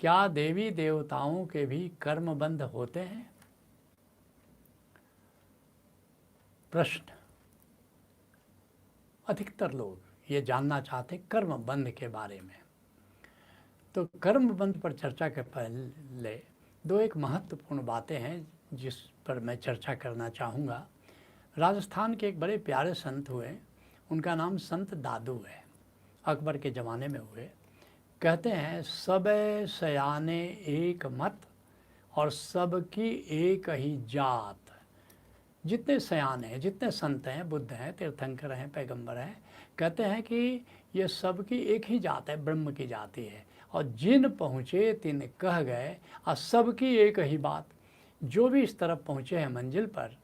क्या देवी देवताओं के भी कर्म बंध होते हैं? प्रश्न। अधिकतर लोग ये जानना चाहते कर्म बंध के बारे में। तो कर्म बंध पर चर्चा के पहले दो एक महत्वपूर्ण बातें हैं जिस पर मैं चर्चा करना चाहूँगा। राजस्थान के एक बड़े प्यारे संत हुए, उनका नाम संत दादू है, अकबर के ज़माने में हुए। कहते हैं, सबे सयाने एक मत और सबकी एक ही जात। जितने सयान हैं, जितने संत हैं, बुद्ध हैं, तीर्थंकर हैं, पैगंबर हैं, कहते हैं कि ये सबकी एक ही जात है, ब्रह्म की जाति है। और जिन पहुँचे तिन कह गए, और सबकी एक ही बात। जो भी इस तरफ पहुँचे हैं मंजिल पर,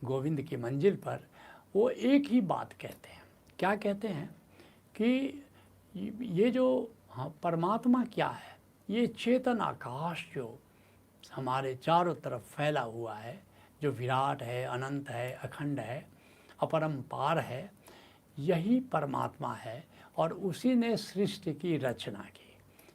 गोविंद की मंजिल पर, वो एक ही बात कहते हैं। क्या कहते हैं कि ये जो परमात्मा क्या है, ये चेतन आकाश जो हमारे चारों तरफ फैला हुआ है, जो विराट है, अनंत है, अखंड है, अपरंपार है, यही परमात्मा है और उसी ने सृष्टि की रचना की।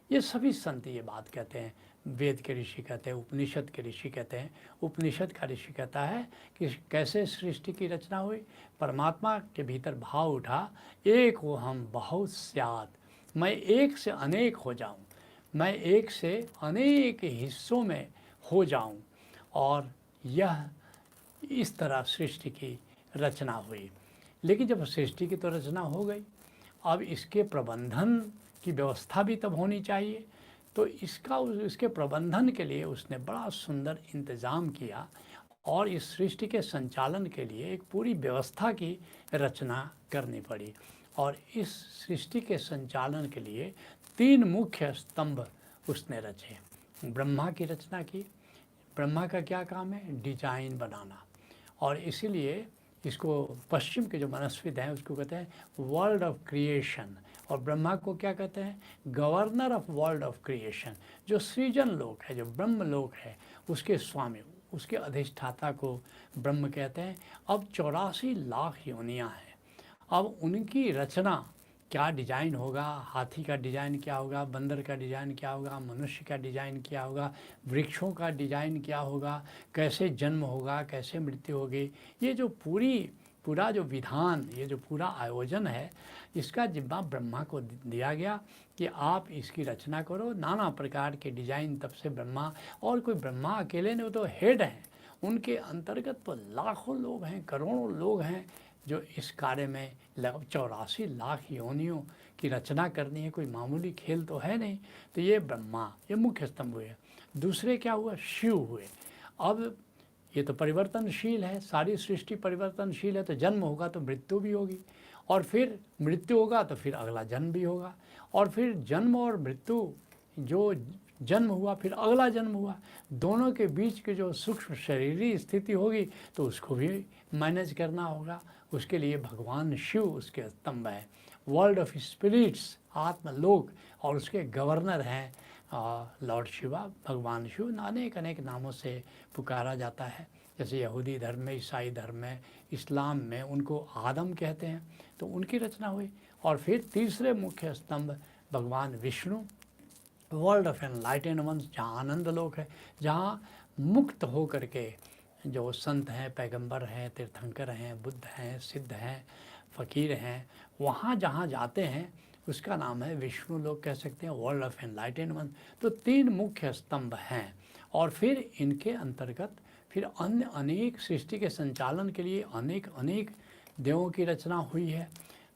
ये सभी संत ये बात कहते हैं। वेद के ऋषि कहते हैं, उपनिषद के ऋषि कहते हैं। उपनिषद का ऋषि कहता है कि कैसे सृष्टि की रचना हुई। परमात्मा के भीतर भाव उठा, एक हो हम बहुत स्यात, मैं एक से अनेक हो जाऊं, मैं एक से अनेक हिस्सों में हो जाऊं, और यह इस तरह सृष्टि की रचना हुई। लेकिन जब सृष्टि की तो रचना हो गई, अब इसके प्रबंधन की व्यवस्था भी तब होनी चाहिए। तो इसके प्रबंधन के लिए उसने बड़ा सुंदर इंतज़ाम किया और इस सृष्टि के संचालन के लिए एक पूरी व्यवस्था की रचना करनी पड़ी। और इस सृष्टि के संचालन के लिए 3 मुख्य स्तंभ उसने रचे। ब्रह्मा की रचना की। ब्रह्मा का क्या काम है? डिजाइन बनाना। और इसीलिए इसको पश्चिम के जो मनस्विद हैं उसको कहते हैं वर्ल्ड ऑफ क्रिएशन, और ब्रह्मा को क्या कहते हैं? Governor of world of creation. जो सृजन लोक है, जो ब्रह्म लोक है, उसके स्वामी, उसके अधिष्ठाता को ब्रह्म कहते हैं। अब 84 लाख योनियाँ हैं। अब उनकी रचना क्या डिज़ाइन होगा, हाथी का डिज़ाइन क्या होगा, बंदर का डिज़ाइन क्या होगा, मनुष्य का डिज़ाइन क्या होगा, वृक्षों का डिज़ाइन क्या होगा, कैसे जन्म होगा, कैसे मृत्यु होगी, ये जो पूरा जो विधान, ये जो पूरा आयोजन है, इसका जिम्मा ब्रह्मा को दिया गया कि आप इसकी रचना करो। नाना प्रकार के डिज़ाइन तब से ब्रह्मा, और कोई ब्रह्मा अकेले नहीं, वो तो हेड हैं, उनके अंतर्गत तो लाखों लोग हैं, करोड़ों लोग हैं जो इस कार्य में लगभग 84 लाख योनियों की रचना करनी है। कोई मामूली खेल तो है नहीं। तो ये ब्रह्मा, ये मुख्य स्तंभ हुए। दूसरे क्या हुआ? शिव हुए। अब ये तो परिवर्तनशील है, सारी सृष्टि परिवर्तनशील है, तो जन्म होगा तो मृत्यु भी होगी, और फिर मृत्यु होगा तो फिर अगला जन्म भी होगा, और फिर जन्म और मृत्यु, जो जन्म हुआ फिर अगला जन्म हुआ, दोनों के बीच के जो सूक्ष्म शरीरी स्थिति होगी तो उसको भी मैनेज करना होगा। उसके लिए भगवान शिव उसके स्तंभ है। वर्ल्ड ऑफ स्पिरिट्स, आत्मलोक, और उसके गवर्नर हैं लॉर्ड शिवा, भगवान शिव। अनेक अनेक नामों से पुकारा जाता है। जैसे यहूदी धर्म में, ईसाई धर्म में, इस्लाम में उनको आदम कहते हैं। तो उनकी रचना हुई। और फिर तीसरे मुख्य स्तंभ भगवान विष्णु, वर्ल्ड ऑफ एनलाइटेनमेंट, जहाँ आनंद लोक है, जहाँ मुक्त हो करके जो संत हैं, पैगंबर हैं, तीर्थंकर हैं, बुद्ध हैं, सिद्ध हैं, फ़कीर हैं, वहाँ जहाँ जाते हैं उसका नाम है विष्णु लोक कह सकते हैं, वर्ल्ड ऑफ एनलाइटेनमेंट। तो 3 मुख्य स्तंभ हैं। और फिर इनके अंतर्गत फिर अन्य अनेक सृष्टि के संचालन के लिए अनेक अनेक देवों की रचना हुई है।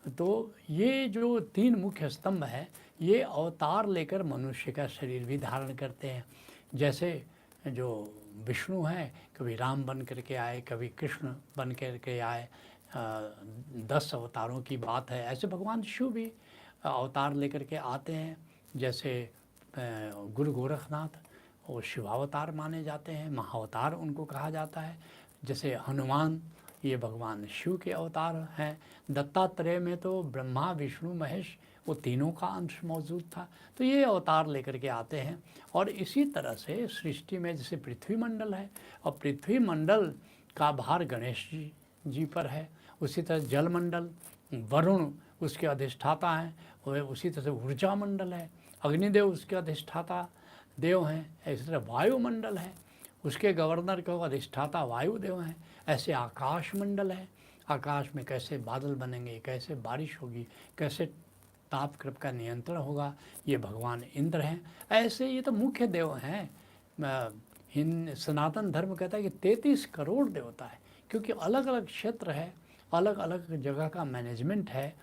तो ये जो 3 मुख्य स्तंभ हैं, ये अवतार लेकर मनुष्य का शरीर भी धारण करते हैं। जैसे जो विष्णु हैं, कभी राम बन करके आए, कभी कृष्ण बन करके आए, 10 अवतारों की बात है। ऐसे भगवान शिव भी अवतार लेकर के आते हैं। जैसे गुरु गोरखनाथ, वो शिवावतार माने जाते हैं, महाअवतार उनको कहा जाता है। जैसे हनुमान, ये भगवान शिव के अवतार हैं। दत्तात्रेय में तो ब्रह्मा विष्णु महेश, वो तीनों का अंश मौजूद था। तो ये अवतार लेकर के आते हैं। और इसी तरह से सृष्टि में जैसे पृथ्वी मंडल है, और पृथ्वी मंडल का भार गणेश जी पर है। उसी तरह जल मंडल, वरुण उसके अधिष्ठाता हैं। वह उसी तरह से ऊर्जा मंडल है, अग्निदेव उसके अधिष्ठाता देव हैं। इस तरह वायुमंडल है, उसके गवर्नर को अधिष्ठाता वायुदेव हैं। ऐसे आकाश मंडल है, आकाश में कैसे बादल बनेंगे, कैसे बारिश होगी, कैसे तापक्रम का नियंत्रण होगा, ये भगवान इंद्र हैं। ऐसे ये तो मुख्य देव हैं। सनातन धर्म कहता है कि 33 करोड़ देवता है, क्योंकि अलग अलग क्षेत्र है, अलग अलग जगह का मैनेजमेंट है।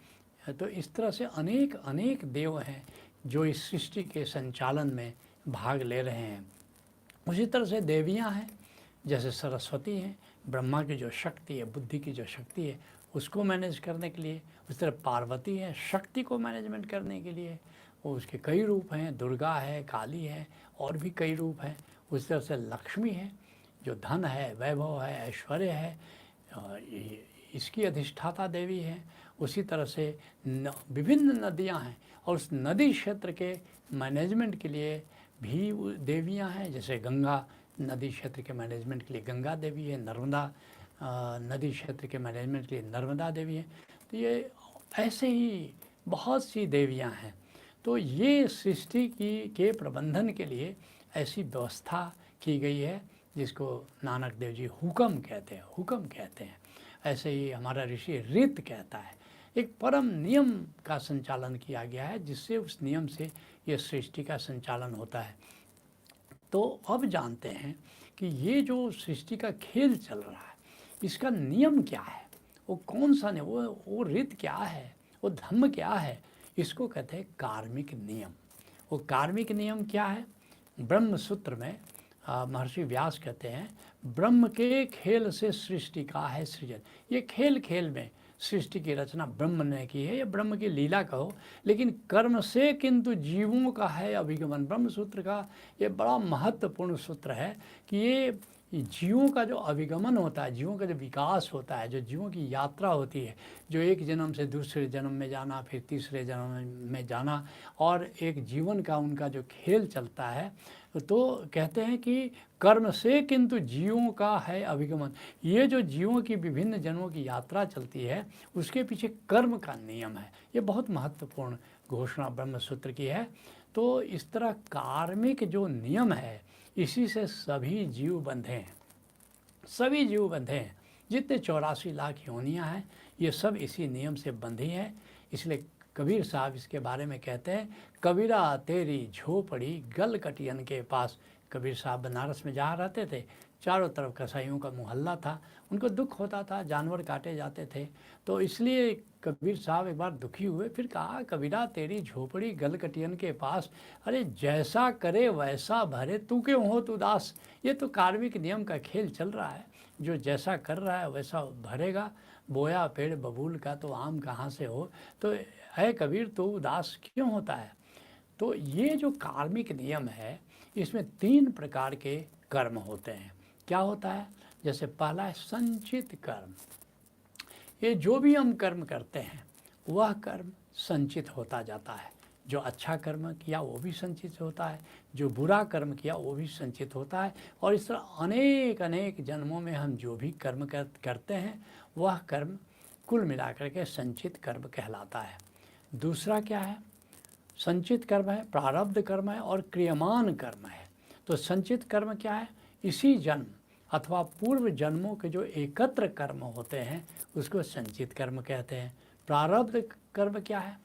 तो इस तरह से अनेक अनेक देव हैं जो इस सृष्टि के संचालन में भाग ले रहे हैं। उसी तरह से देवियां हैं, जैसे सरस्वती हैं, ब्रह्मा की जो शक्ति है, बुद्धि की जो शक्ति है, उसको मैनेज करने के लिए। उस तरह पार्वती है, शक्ति को मैनेजमेंट करने के लिए। वो उसके कई रूप हैं, दुर्गा है, काली है, और भी कई रूप हैं। उस तरह से लक्ष्मी है, जो धन है, वैभव है, ऐश्वर्य है, इसकी अधिष्ठाता देवी है। उसी तरह से विभिन्न नदियां हैं, और उस नदी क्षेत्र के मैनेजमेंट के लिए भी देवियां हैं। जैसे गंगा नदी क्षेत्र के मैनेजमेंट के लिए गंगा देवी है, नर्मदा नदी क्षेत्र के मैनेजमेंट के लिए नर्मदा देवी है। तो ये ऐसे ही बहुत सी देवियां हैं। तो ये सृष्टि के प्रबंधन के लिए ऐसी व्यवस्था की गई है, जिसको नानक देव जी हुक्म कहते हैं, हुक्म कहते हैं। ऐसे ही हमारा ऋषि रीत कहता है। एक परम नियम का संचालन किया गया है, जिससे उस नियम से ये सृष्टि का संचालन होता है। तो अब जानते हैं कि ये जो सृष्टि का खेल चल रहा है, इसका नियम क्या है, वो कौन सा नियम, वो रीत क्या है, वो धर्म क्या है, इसको कहते हैं कार्मिक नियम। वो कार्मिक नियम क्या है? ब्रह्म सूत्र में महर्षि व्यास कहते हैं, ब्रह्म के खेल से सृष्टि का है सृजन। ये खेल खेल में सृष्टि की रचना ब्रह्म ने की है, या ब्रह्म की लीला कहो, लेकिन कर्म से किंतु जीवों का है अभिगमन। ब्रह्म सूत्र का ये बड़ा महत्वपूर्ण सूत्र है कि ये जीवों का जो अभिगमन होता है, जीवों का जो विकास होता है, जो जीवों की यात्रा होती है, जो एक जन्म से दूसरे जन्म में जाना, फिर तीसरे जन्म में जाना, और एक जीवन का उनका जो खेल चलता है, तो कहते हैं कि कर्म से किंतु जीवों का है अभिगमन। ये जो जीवों की विभिन्न जन्मों की यात्रा चलती है, उसके पीछे कर्म का नियम है। ये बहुत महत्वपूर्ण घोषणा ब्रह्म सूत्र की है। तो इस तरह कार्मिक जो नियम है, इसी से सभी जीव बंधे हैं, सभी जीव बंधे हैं। जितने 84 लाख योनियाँ हैं, ये सब इसी नियम से बंधी हैं। इसलिए कबीर साहब इसके बारे में कहते हैं, कबीरा तेरी झोपड़ी गल कटियन के पास। कबीर साहब बनारस में जहाँ रहते थे, चारों तरफ कसाईयों का मोहल्ला था, उनको दुख होता था, जानवर काटे जाते थे। तो इसलिए कबीर साहब एक बार दुखी हुए, फिर कहा, कबीरा तेरी झोपड़ी गल कटियन के पास। अरे जैसा करे वैसा भरे, तू क्यों हो तू दास। ये तो कार्मिक नियम का खेल चल रहा है, जो जैसा कर रहा है वैसा भरेगा। बोया पेड़ बबूल का तो आम कहाँ से हो। तो है कबीर, तो उदास क्यों होता है। तो ये जो कार्मिक नियम है, इसमें 3 प्रकार के कर्म होते हैं। क्या होता है? जैसे पहला है संचित कर्म। ये जो भी हम कर्म करते हैं, वह कर्म संचित होता जाता है। जो अच्छा कर्म किया वो भी संचित होता है, जो बुरा कर्म किया वो भी संचित होता है। और इस तरह अनेक अनेक जन्मों में हम जो भी कर्म करते हैं, वह कर्म कुल मिलाकर के संचित कर्म कहलाता है। दूसरा क्या है? संचित कर्म है, प्रारब्ध कर्म है, और क्रियमान कर्म है। तो संचित कर्म क्या है? इसी जन्म अथवा पूर्व जन्मों के जो एकत्र कर्म होते हैं, उसको संचित कर्म कहते हैं। प्रारब्ध कर्म क्या है?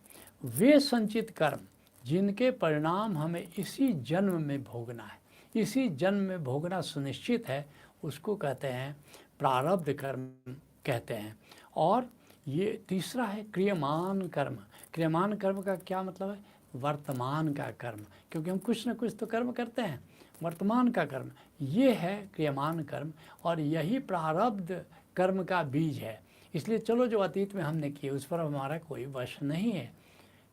वे संचित कर्म जिनके परिणाम हमें इसी जन्म में भोगना है, इसी जन्म में भोगना सुनिश्चित है, उसको कहते हैं प्रारब्ध कर्म कहते हैं। और ये तीसरा है क्रियमान कर्म। क्रियमान कर्म का क्या मतलब है? वर्तमान का कर्म, क्योंकि हम कुछ न कुछ तो कर्म करते हैं, वर्तमान का कर्म, ये है क्रियमान कर्म। और यही प्रारब्ध कर्म का बीज है। इसलिए चलो, जो अतीत में हमने किए उस पर हमारा कोई वश नहीं है,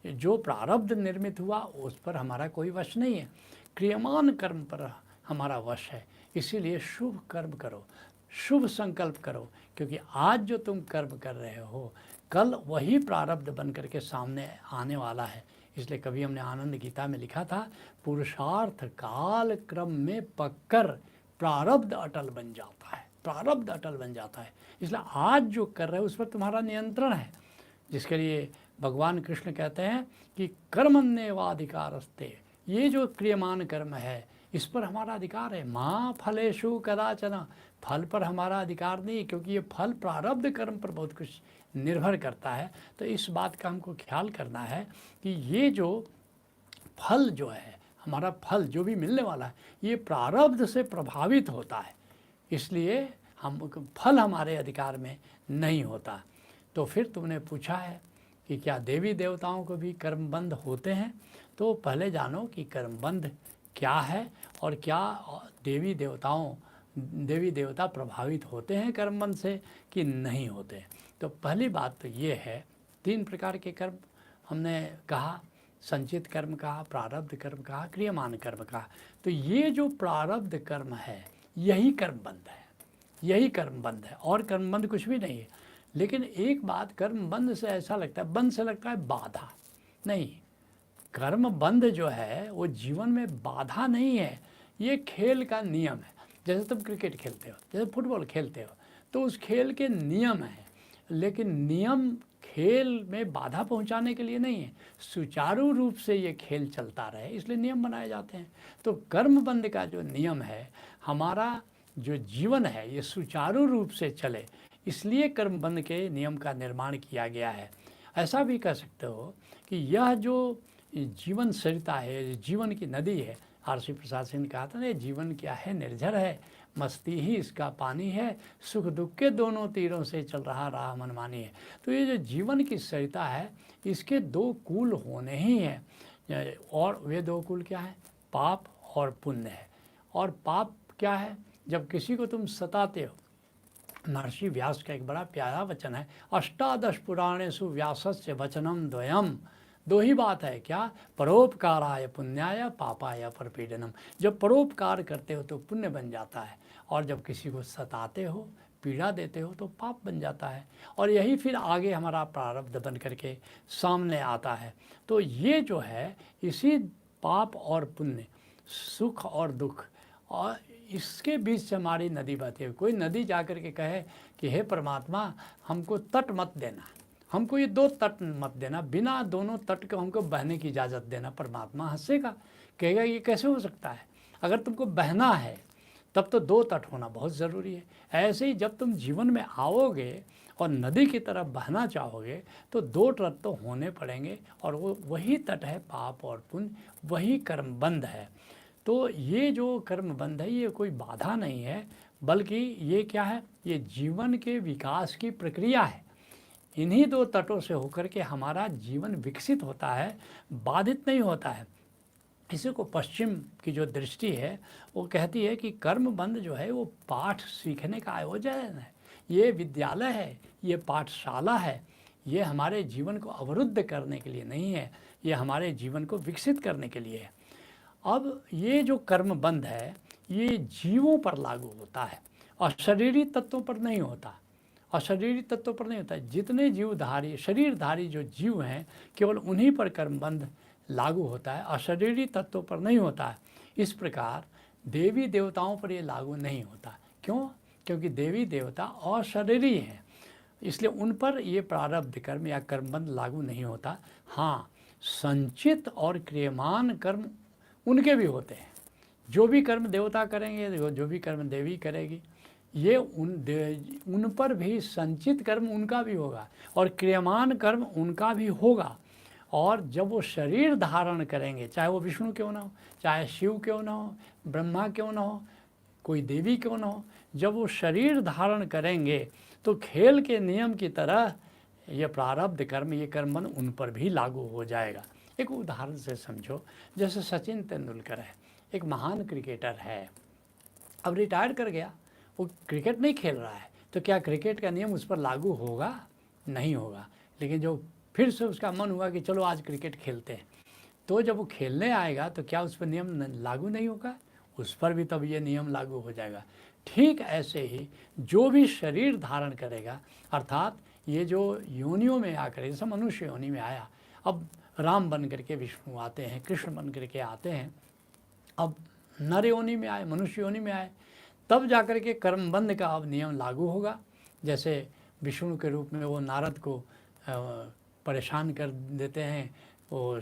जो प्रारब्ध निर्मित हुआ उस पर हमारा कोई वश नहीं है, क्रियमान कर्म पर हमारा वश है। इसीलिए शुभ कर्म करो, शुभ संकल्प करो, क्योंकि आज जो तुम कर्म कर रहे हो, कल वही प्रारब्ध बन करके सामने आने वाला है। इसलिए कभी हमने आनंद गीता में लिखा था, पुरुषार्थ काल क्रम में पककर प्रारब्ध अटल बन जाता है, प्रारब्ध अटल बन जाता है। इसलिए आज जो कर रहे हो उस पर तुम्हारा नियंत्रण है, जिसके लिए भगवान कृष्ण कहते हैं कि कर्मण्येवाधिकारस्ते ये जो क्रियमान कर्म है इस पर हमारा अधिकार है। माँ फलेषु कदाचन, फल पर हमारा अधिकार नहीं है, क्योंकि ये फल प्रारब्ध कर्म पर बहुत कुछ निर्भर करता है। तो इस बात का हमको ख्याल करना है कि ये जो फल जो है, हमारा फल जो भी मिलने वाला है, ये प्रारब्ध से प्रभावित होता है, इसलिए हम फल हमारे अधिकार में नहीं होता। तो फिर तुमने पूछा है कि क्या देवी देवताओं को भी कर्मबंध होते हैं? तो पहले जानो कि कर्मबंध क्या है और क्या देवी देवता प्रभावित होते हैं कर्मबंध से कि नहीं होते। तो पहली बात तो ये है, 3 प्रकार के कर्म हमने कहा, संचित कर्म कहा, प्रारब्ध कर्म कहा, क्रियमान कर्म कहा। तो ये जो प्रारब्ध कर्म है यही कर्मबंध है, यही कर्मबंध है, और कर्मबंध कुछ भी नहीं है। लेकिन एक बात, कर्मबंध से ऐसा लगता है, बंध से लगता है बाधा। नहीं, कर्मबंध जो है वो जीवन में बाधा नहीं है, ये खेल का नियम है। जैसे तुम क्रिकेट खेलते हो, जैसे फुटबॉल खेलते हो, तो उस खेल के नियम हैं, लेकिन नियम खेल में बाधा पहुंचाने के लिए नहीं है, सुचारू रूप से ये खेल चलता रहे इसलिए नियम बनाए जाते हैं। तो कर्मबंध का जो नियम है, हमारा जो जीवन है ये सुचारू रूप से चले, इसलिए कर्मबंध के नियम का निर्माण किया गया है। ऐसा भी कह सकते हो कि यह जो जीवन सरिता है, जीवन की नदी है, आर.सी. प्रसाद सिंह ने कहा था ना, जीवन क्या है, निर्झर है, मस्ती ही इसका पानी है, सुख दुख के दोनों तीरों से चल रहा राह मनमानी है। तो ये जो जीवन की सरिता है, इसके 2 कूल होने ही हैं, और वे 2 कूल क्या है, पाप और पुण्य है। और पाप क्या है, जब किसी को तुम सताते हो, महर्षि व्यास का एक बड़ा प्यारा वचन है, 18 पुराणेषु व्यासस्य वचनम द्वयम, 2 ही बात है, क्या, परोपकाराय पुण्याय पापाय परपीडनम। जब परोपकार करते हो तो पुण्य बन जाता है, और जब किसी को सताते हो, पीड़ा देते हो तो पाप बन जाता है, और यही फिर आगे हमारा प्रारब्ध बन करके सामने आता है। तो ये जो है, इसी पाप और पुण्य, सुख और दुख, और इसके बीच से हमारी नदी बहती है। कोई नदी जा कर के कहे कि हे परमात्मा, हमको तट मत देना, हमको ये 2 तट मत देना, बिना दोनों तट को हमको बहने की इजाज़त देना। परमात्मा हंसेगा, कहेगा ये कैसे हो सकता है, अगर तुमको बहना है तब तो 2 तट होना बहुत ज़रूरी है। ऐसे ही जब तुम जीवन में आओगे और नदी की तरफ बहना चाहोगे तो 2 तट तो होने पड़ेंगे, और वो वही तट है पाप और पुण्य, वही कर्मबंध है। तो ये जो कर्मबंध है ये कोई बाधा नहीं है, बल्कि ये क्या है, ये जीवन के विकास की प्रक्रिया है। इन्हीं 2 तटों से होकर के हमारा जीवन विकसित होता है, बाधित नहीं होता है। इसी को पश्चिम की जो दृष्टि है वो कहती है कि कर्मबंध जो है वो पाठ सीखने का आयोजन है, ये विद्यालय है, ये पाठशाला है, ये हमारे जीवन को अवरुद्ध करने के लिए नहीं है, ये हमारे जीवन को विकसित करने के लिए है। अब ये जो कर्मबंध है ये जीवों पर लागू होता है, अशरीरी तत्वों पर नहीं होता, अशरीरी तत्वों पर नहीं होता। जितने जीवधारी, शरीरधारी जो जीव हैं, केवल उन्हीं पर कर्मबंध लागू होता है, अशरीरी तत्वों पर नहीं होता है। इस प्रकार देवी देवताओं पर ये लागू नहीं होता। क्यों? क्योंकि देवी देवता अशरीरी हैं, इसलिए उन पर ये प्रारब्ध कर्म या कर्मबंध लागू नहीं होता। हाँ, संचित और क्रियमान कर्म उनके भी होते हैं। जो भी कर्म देवता करेंगे, जो भी कर्म देवी करेगी, ये उन पर भी संचित कर्म उनका भी होगा और क्रियमान कर्म उनका भी होगा। और जब वो शरीर धारण करेंगे, चाहे वो विष्णु क्यों ना हो, चाहे शिव क्यों ना हो, ब्रह्मा क्यों ना हो, कोई देवी क्यों ना हो, जब वो शरीर धारण करेंगे तो खेल के नियम की तरह ये प्रारब्ध कर्म, ये कर्मबंध उन पर भी लागू हो जाएगा। एक उदाहरण से समझो, जैसे सचिन तेंदुलकर है, एक महान क्रिकेटर है, अब रिटायर कर गया, वो क्रिकेट नहीं खेल रहा है, तो क्या क्रिकेट का नियम उस पर लागू होगा? नहीं होगा। लेकिन जो फिर से उसका मन हुआ कि चलो आज क्रिकेट खेलते हैं, तो जब वो खेलने आएगा तो क्या उस पर नियम लागू नहीं होगा? उस पर भी तब ये नियम लागू हो जाएगा। ठीक ऐसे ही जो भी शरीर धारण करेगा, अर्थात ये जो योनियों में आकर, जैसे मनुष्य योनि में आया, अब राम बन करके विष्णु आते हैं, कृष्ण बन करके आते हैं, अब नर योनि में आए, मनुष्य योनि में आए, तब जाकर के कर्मबंध का अब नियम लागू होगा। जैसे विष्णु के रूप में वो नारद को परेशान कर देते हैं, वो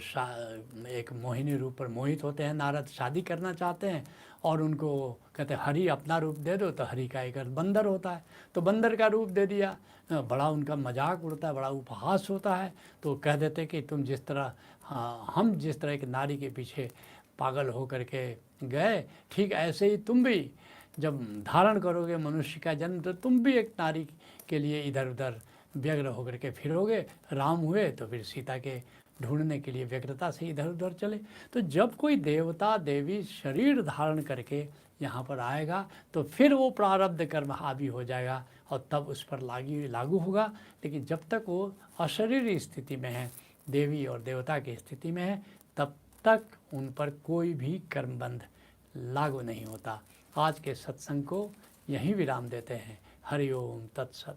एक मोहिनी रूप पर मोहित होते हैं। नारद शादी करना चाहते हैं और उनको कहते हैं हरि अपना रूप दे दो, तो हरि का एक अर्थ बंदर होता है, तो बंदर का रूप दे दिया। बड़ा उनका मजाक उड़ता है, बड़ा उपहास होता है। तो कह देते कि तुम जिस तरह हम जिस तरह एक नारी के पीछे पागल हो करके गए, ठीक ऐसे ही तुम भी जब धारण करोगे मनुष्य का जन्म, तो तुम भी एक नारी के लिए इधर उधर व्यग्र होकर के फिरोगे। राम हुए तो फिर सीता के ढूंढने के लिए व्यग्रता से इधर उधर चले। तो जब कोई देवता देवी शरीर धारण करके यहाँ पर आएगा तो फिर वो प्रारब्ध कर्म हावी हो जाएगा और तब उस पर लागू होगा। लेकिन जब तक वो अशरीर स्थिति में है, देवी और देवता की स्थिति में है, तब तक उन पर कोई भी कर्मबंध लागू नहीं होता। आज के सत्संग को यहीं विराम देते हैं। हरि ओम तत्सत।